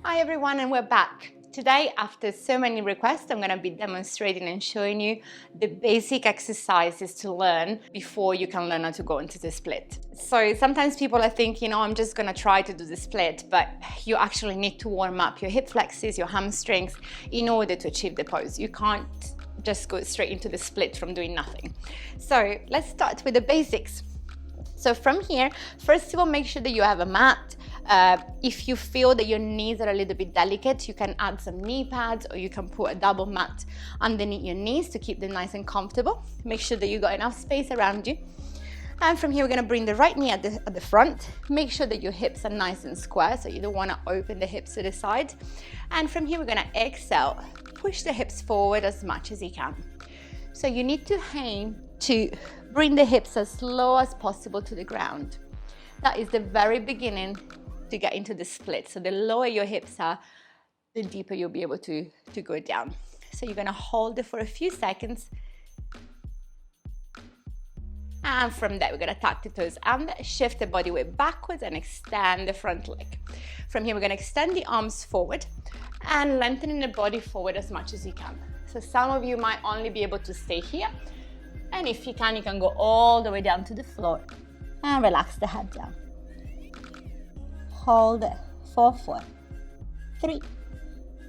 Hi everyone, and we're back. Today, after so many requests, I'm going to be demonstrating and showing you the basic exercises to learn before you can learn how to go into the split. So sometimes people are thinking, oh, I'm just going to try to do the split, but you actually need to warm up your hip flexors, your hamstrings in order to achieve the pose. You can't just go straight into the split from doing nothing. So let's start with the basics. So from here, first of all, make sure that you have a mat. If you feel that your knees are a little bit delicate, you can add some knee pads, or you can put a double mat underneath your knees to keep them nice and comfortable. Make sure that you got enough space around you. And from here, we're gonna bring the right knee at the front. Make sure that your hips are nice and square, so you don't wanna open the hips to the side. And from here, we're gonna exhale. Push the hips forward as much as you can. So you need to aim to bring the hips as low as possible to the ground. That is the very beginning to get into the split. So the lower your hips are, the deeper you'll be able to go down. So you're gonna hold it for a few seconds. And from there, we're gonna tuck the toes under, shift the body weight backwards and extend the front leg. From here, we're gonna extend the arms forward and lengthening the body forward as much as you can. So some of you might only be able to stay here. And if you can go all the way down to the floor and relax the head down. Hold it for 4, 3,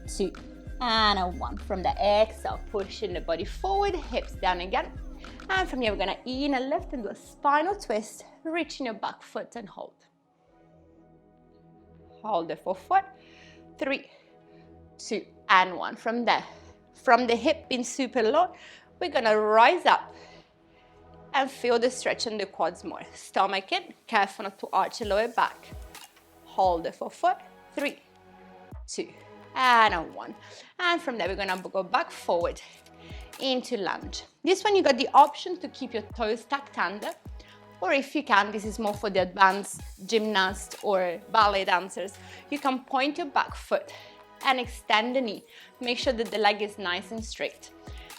2, and 1. From the exhale, pushing the body forward, hips down again. And from here, we're gonna inhale, lift and do a spinal twist, reaching your back foot and hold. Hold it for 4, 3, 2, and 1. From there, from the hip being super low, we're gonna rise up and feel the stretch in the quads more. Stomach in, careful not to arch the lower back. Hold it for 4, 3, 2, and 1. And from there, we're gonna go back forward into lunge. This one, you got the option to keep your toes tucked under, or if you can, this is more for the advanced gymnast or ballet dancers, you can point your back foot and extend the knee. Make sure that the leg is nice and straight.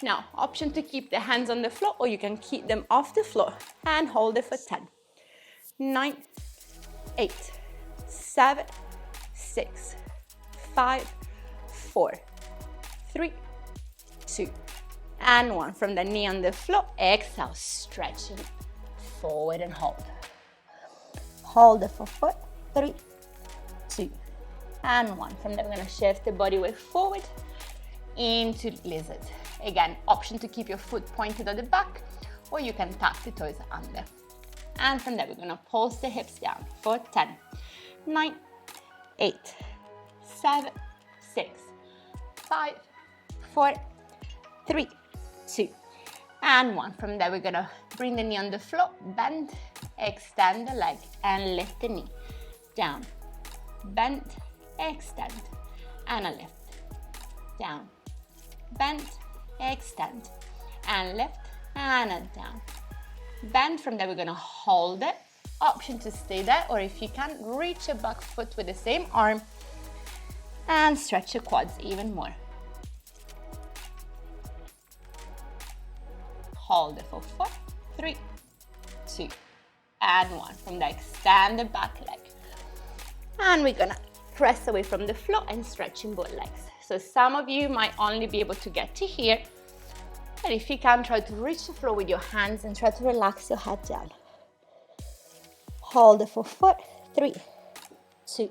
Now, option to keep the hands on the floor, or you can keep them off the floor and hold it for 10, 9, 8, 7, 6, 5, 4, 3, 2, and 1. From the knee on the floor, exhale, stretching forward and hold. Hold it for 4, 3, 2, and 1. From there, we're gonna shift the body weight forward into lizard. Again, option to keep your foot pointed at the back, or you can tuck the toes under. And from there, we're gonna pulse the hips down for 10, 9, 8, 7, 6, 5, 4, 3, 2, and 1. From there, we're gonna bring the knee on the floor, bend, extend the leg, and lift the knee. Down, bend, extend, and a lift. Down, bend, extend, and lift, and a down. Bend. From there, we're gonna hold it. Option to stay there, or if you can, reach your back foot with the same arm and stretch your quads even more. Hold it for 4, 3, 2, and 1. From there, extend the back leg. And we're gonna press away from the floor and stretching both legs. So some of you might only be able to get to here. And if you can, try to reach the floor with your hands and try to relax your head down. Hold it for 4, 3, 2,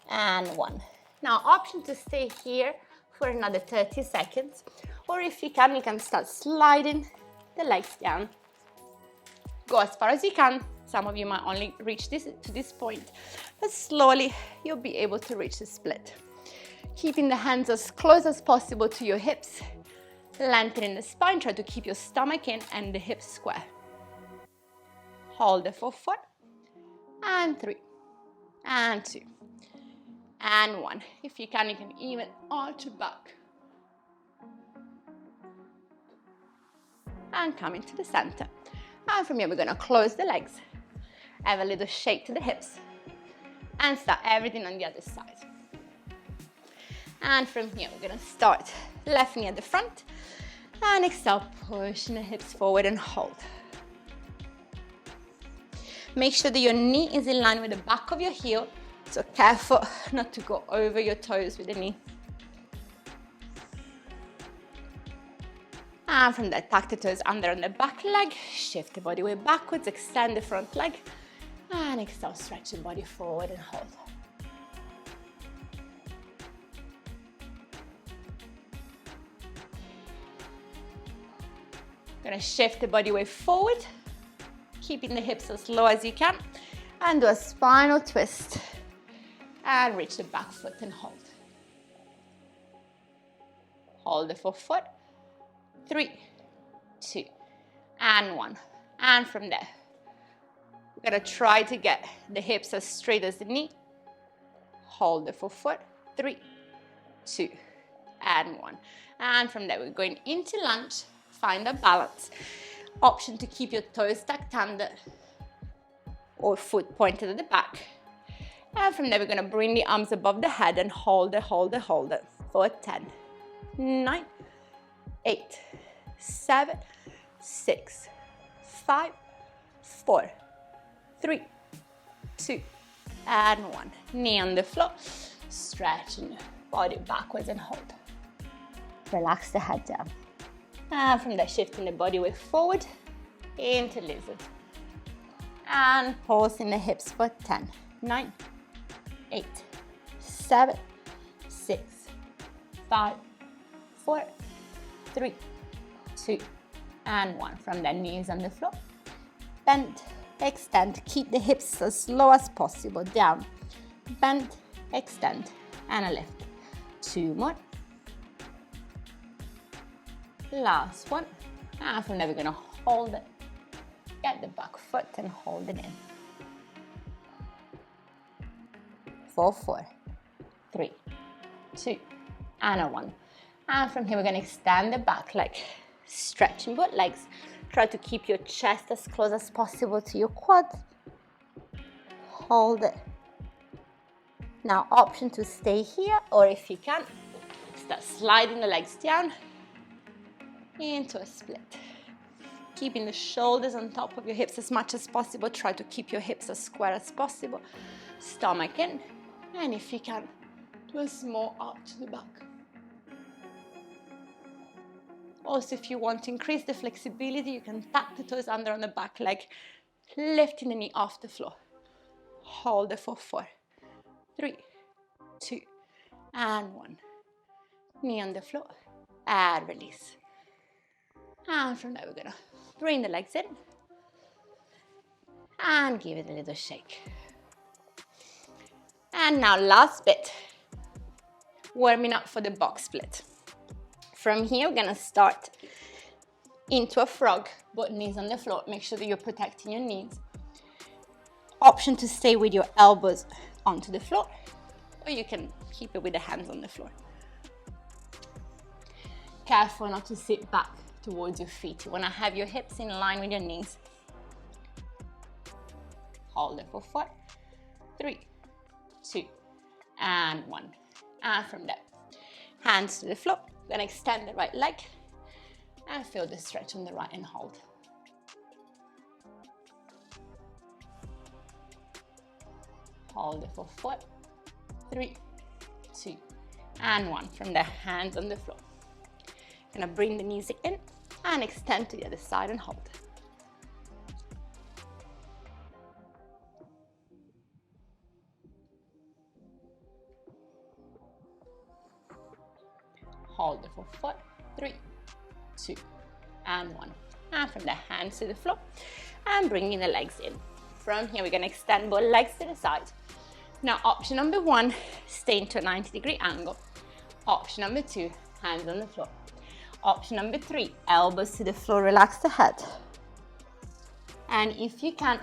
and 1. Now, option to stay here for another 30 seconds. Or if you can start sliding the legs down. Go as far as you can. Some of you might only reach to this point, but slowly you'll be able to reach the split. Keeping the hands as close as possible to your hips, lengthening the spine, try to keep your stomach in and the hips square. Hold it for 4, and 3, and 2, and 1. If you can even arch back. And come into the center. And from here, we're gonna close the legs, have a little shake to the hips, and start everything on the other side. And from here, we're gonna start left knee at the front, and exhale, pushing the hips forward and hold. Make sure that your knee is in line with the back of your heel, So careful not to go over your toes with the knee. And from there, tuck the toes under on the back leg, shift the body weight backwards, extend the front leg, and exhale, stretch the body forward and hold. Gonna shift the body weight forward, keeping the hips as low as you can, and do a spinal twist, and reach the back foot and hold. Hold the forefoot. 3, 2, and 1. And from there, we're gonna try to get the hips as straight as the knee. Hold the forefoot. 3, 2, and 1. And from there, we're going into lunge. Find a balance. Option to keep your toes tucked under or foot pointed at the back. And from there, we're gonna bring the arms above the head and hold it for 10, 9, 8, 7, 6, 5, 4, 3, 2, and 1. Knee on the floor, stretching the body backwards and hold. Relax the head down. And from there, shifting the body weight forward into lizard. And pulsing the hips for 10, 9, 8, 7, 6, 5, 4, 3, 2, and 1. From the knees on the floor. Bend, extend, keep the hips as low as possible. Down, bend, extend, and a lift. 2 more. Last one. And from there, we're gonna hold it. Get the back foot and hold it in. 4, 4, 3, 2, and a 1. And from here, we're gonna extend the back leg, stretching both legs. Try to keep your chest as close as possible to your quads. Hold it. Now, option to stay here, or if you can, start sliding the legs down into a split. Keeping the shoulders on top of your hips as much as possible. Try to keep your hips as square as possible. Stomach in, and if you can, do a small arch to the back. Also, if you want to increase the flexibility, you can tuck the toes under on the back leg, lifting the knee off the floor. Hold it for 4, 3, 2, and 1. Knee on the floor, and release. And from there, we're gonna bring the legs in and give it a little shake. And now last bit, warming up for the box split. From here, we're gonna start into a frog, both knees on the floor. Make sure that you're protecting your knees. Option to stay with your elbows onto the floor, or you can keep it with the hands on the floor. Careful not to sit back towards your feet. You wanna have your hips in line with your knees. Hold it for 4, 3, 2, and 1. And from there, hands to the floor. Then extend the right leg and feel the stretch on the right and hold. Hold it for 4, 3, 2, and 1. From there, hands on the floor. Gonna bring the knees in and extend to the other side and hold. Hold it for 4, 3, 2, and 1. And from the hands to the floor and bringing the legs in. From here, we're gonna extend both legs to the side. Now, option number 1, stay into a 90-degree angle. Option number 2, hands on the floor. Option number 3, elbows to the floor, relax the head. And if you can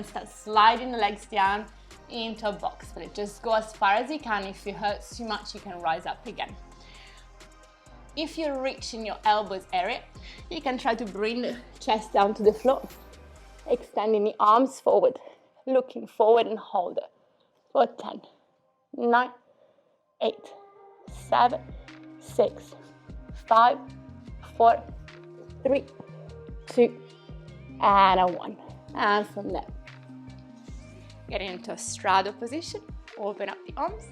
start sliding the legs down into a box split. Just go as far as you can. If it hurts too much, you can rise up again. If you're reaching your elbows area, you can try to bring the chest down to the floor, extending the arms forward, looking forward and hold it for 10, 9, 8, 7, 6, 5, 4, 3, 2, and a 1. And from there, get into a straddle position Open up the arms.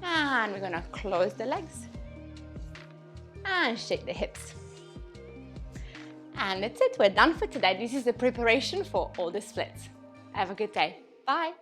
And we're gonna close the legs. And shake the hips. And that's it, we're done for today. This is the preparation for all the splits. Have a good day. Bye.